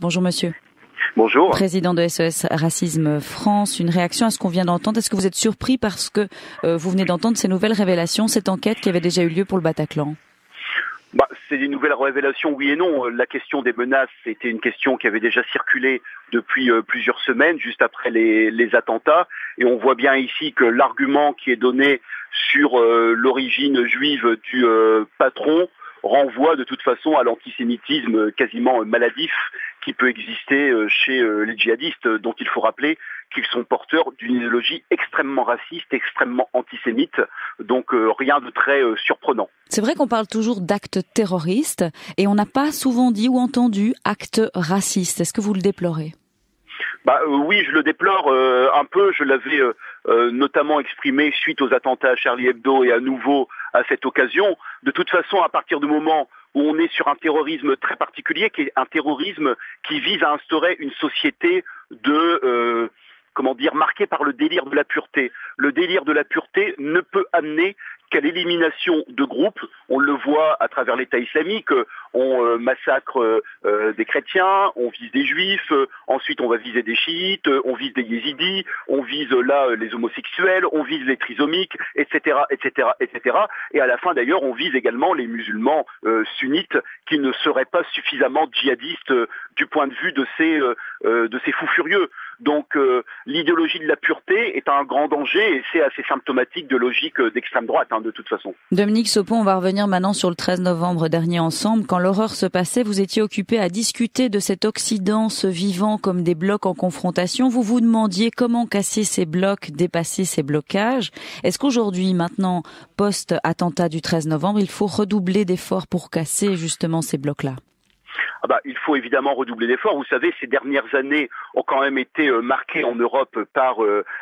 Bonjour monsieur. Bonjour. Président de SOS Racisme France, une réaction à ce qu'on vient d'entendre. Est-ce que vous êtes surpris parce que vous venez d'entendre ces nouvelles révélations, cette enquête qui avait déjà eu lieu pour le Bataclan? C'est des nouvelles révélations, oui et non. La question des menaces, c'était une question qui avait déjà circulé depuis plusieurs semaines, juste après les attentats. Et on voit bien ici que l'argument qui est donné sur l'origine juive du patron renvoie de toute façon à l'antisémitisme quasiment maladif qui peut exister chez les djihadistes, dont il faut rappeler qu'ils sont porteurs d'une idéologie extrêmement raciste, extrêmement antisémite, donc rien de très surprenant. C'est vrai qu'on parle toujours d'actes terroristes et on n'a pas souvent dit ou entendu actes racistes. Est-ce que vous le déplorez ? Oui, je le déplore un peu. Je l'avais notamment exprimé suite aux attentats à Charlie Hebdo et à nouveau à cette occasion. De toute façon, à partir du moment où on est sur un terrorisme très particulier, qui est un terrorisme qui vise à instaurer une société de marquée par le délire de la pureté. Le délire de la pureté ne peut amener qu'à l'élimination de groupes. On le voit à travers l'État islamique, on massacre des chrétiens, on vise des juifs, ensuite on va viser des chiites, on vise des yézidis, on vise là les homosexuels, on vise les trisomiques, etc., etc., etc. Et à la fin d'ailleurs, on vise également les musulmans sunnites qui ne seraient pas suffisamment djihadistes du point de vue de ces fous furieux. Donc l'idéologie de la pureté est un grand danger et c'est assez symptomatique de logique d'extrême droite, de toute façon. Dominique Sopon, on va revenir maintenant sur le 13 novembre dernier ensemble. Quand l'horreur se passait, vous étiez occupé à discuter de cet Occident se vivant comme des blocs en confrontation. Vous vous demandiez comment casser ces blocs, dépasser ces blocages. Est-ce qu'aujourd'hui, maintenant, post-attentat du 13 novembre, il faut redoubler d'efforts pour casser justement ces blocs-là ? Il faut évidemment redoubler d'efforts. Vous savez, ces dernières années ont quand même été marquées en Europe par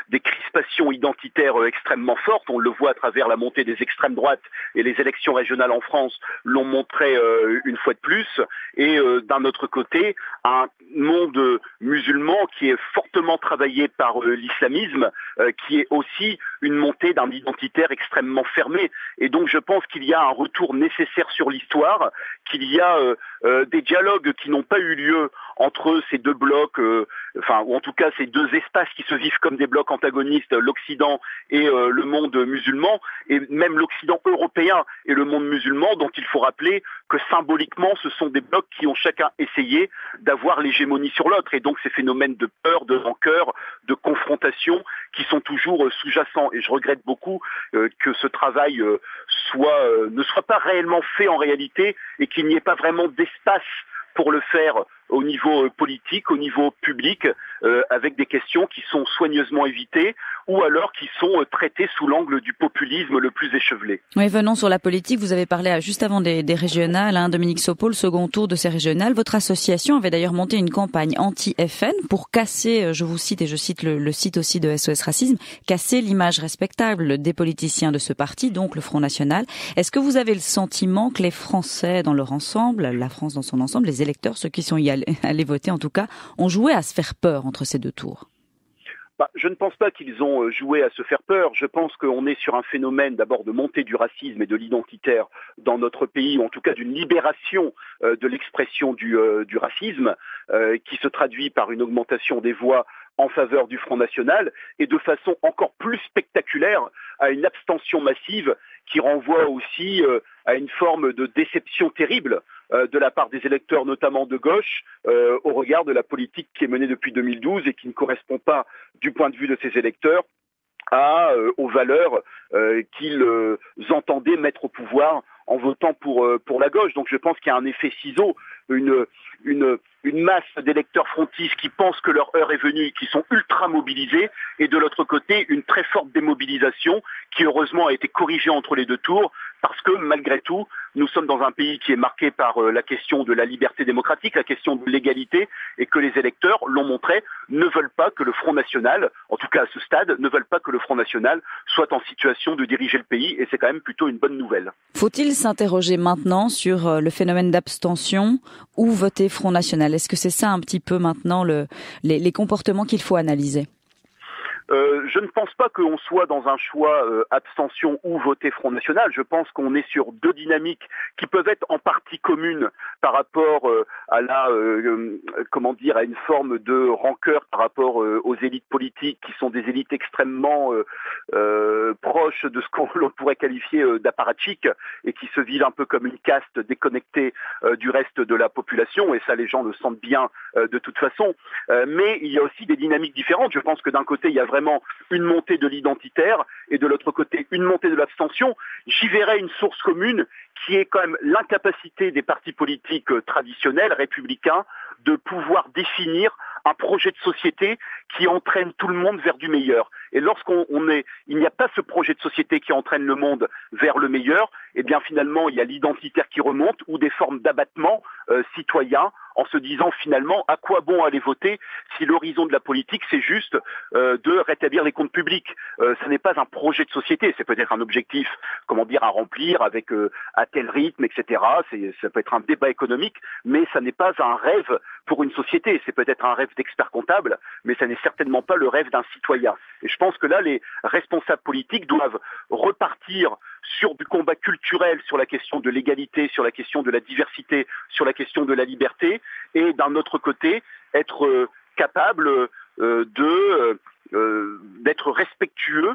des crispations identitaires extrêmement fortes. On le voit à travers la montée des extrêmes droites et les élections régionales en France l'ont montré une fois de plus. Et d'un autre côté, un monde musulman qui est fortement travaillé par l'islamisme, qui est aussi une montée d'un identitaire extrêmement fermé. Et donc je pense qu'il y a un retour nécessaire sur l'histoire, qu'il y a des dialogues qui n'ont pas eu lieu entre ces deux blocs, ou en tout cas ces deux espaces qui se vivent comme des blocs antagonistes, l'Occident et le monde musulman, et même l'Occident européen et le monde musulman, dont il faut rappeler que symboliquement ce sont des blocs qui ont chacun essayé d'avoir l'hégémonie sur l'autre, et donc ces phénomènes de peur, de rancœur, de confrontation qui sont toujours sous-jacents. Et je regrette beaucoup que ce travail ne soit pas réellement fait en réalité et qu'il n'y ait pas vraiment d'espace pour le faire au niveau politique, au niveau public, avec des questions qui sont soigneusement évitées ou alors qui sont traitées sous l'angle du populisme le plus échevelé. Oui, venons sur la politique. Vous avez parlé juste avant des régionales, Dominique Sopon, le second tour de ces régionales. Votre association avait d'ailleurs monté une campagne anti-FN pour casser, je vous cite et je cite le site aussi de SOS Racisme, casser l'image respectable des politiciens de ce parti, donc le Front National. Est-ce que vous avez le sentiment que les Français dans leur ensemble, la France dans son ensemble, les électeurs, ceux qui sont allés voter en tout cas, ont joué à se faire peur entre ces deux tours? Je ne pense pas qu'ils ont joué à se faire peur. Je pense qu'on est sur un phénomène d'abord de montée du racisme et de l'identitaire dans notre pays, ou en tout cas d'une libération de l'expression du racisme, qui se traduit par une augmentation des voix en faveur du Front National et de façon encore plus spectaculaire à une abstention massive qui renvoie aussi à une forme de déception terrible de la part des électeurs, notamment de gauche, au regard de la politique qui est menée depuis 2012 et qui ne correspond pas, du point de vue de ces électeurs, aux valeurs qu'ils entendaient mettre au pouvoir en votant pour la gauche. Donc je pense qu'il y a un effet ciseau, une masse d'électeurs frontistes qui pensent que leur heure est venue, qui sont ultra mobilisés, et de l'autre côté, une très forte démobilisation qui heureusement a été corrigée entre les deux tours, parce que malgré tout, nous sommes dans un pays qui est marqué par la question de la liberté démocratique, la question de l'égalité, et que les électeurs l'ont montré, ne veulent pas que le Front National, en tout cas à ce stade, ne veulent pas que le Front National soit en situation de diriger le pays, et c'est quand même plutôt une bonne nouvelle. Faut-il s'interroger maintenant sur le phénomène d'abstention ou voter Front National? Est-ce que c'est ça un petit peu maintenant les comportements qu'il faut analyser? Je ne pense pas qu'on soit dans un choix abstention ou voter Front National. Je pense qu'on est sur deux dynamiques qui peuvent être en partie communes par rapport à à une forme de rancœur par rapport aux élites politiques qui sont des élites extrêmement proches de ce qu'on pourrait qualifier d'apparatchiks et qui se vivent un peu comme une caste déconnectée du reste de la population, et ça les gens le sentent bien de toute façon. Mais il y a aussi des dynamiques différentes. Je pense que d'un côté il y a vraiment une montée de l'identitaire et de l'autre côté une montée de l'abstention. J'y verrais une source commune qui est quand même l'incapacité des partis politiques traditionnels, républicains, de pouvoir définir un projet de société qui entraîne tout le monde vers du meilleur. Et il n'y a pas ce projet de société qui entraîne le monde vers le meilleur, eh bien finalement il y a l'identitaire qui remonte ou des formes d'abattement citoyen en se disant finalement à quoi bon aller voter si l'horizon de la politique c'est juste de rétablir les comptes publics. Ce n'est pas un projet de société, c'est peut-être un objectif, à remplir avec à tel rythme, etc. Ça peut être un débat économique, mais ça n'est pas un rêve pour une société. C'est peut-être un rêve d'expert comptable, mais ça n'est certainement pas le rêve d'un citoyen. Et je pense que là, les responsables politiques doivent repartir sur du combat culturel, sur la question de l'égalité, sur la question de la diversité, sur la question de la liberté, et d'un autre côté, être capable d'être respectueux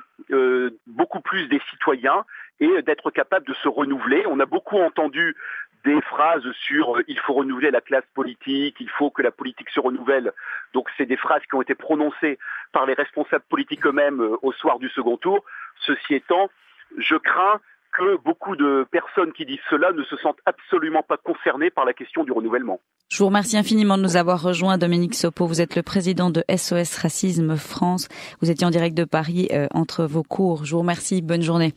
beaucoup plus des citoyens et d'être capable de se renouveler. On a beaucoup entendu des phrases sur il faut renouveler la classe politique, il faut que la politique se renouvelle. Donc c'est des phrases qui ont été prononcées par les responsables politiques eux-mêmes au soir du second tour. Ceci étant, je crains que beaucoup de personnes qui disent cela ne se sentent absolument pas concernées par la question du renouvellement. Je vous remercie infiniment de nous avoir rejoints, Dominique Sopo. Vous êtes le président de SOS Racisme France. Vous étiez en direct de Paris entre vos cours. Je vous remercie. Bonne journée.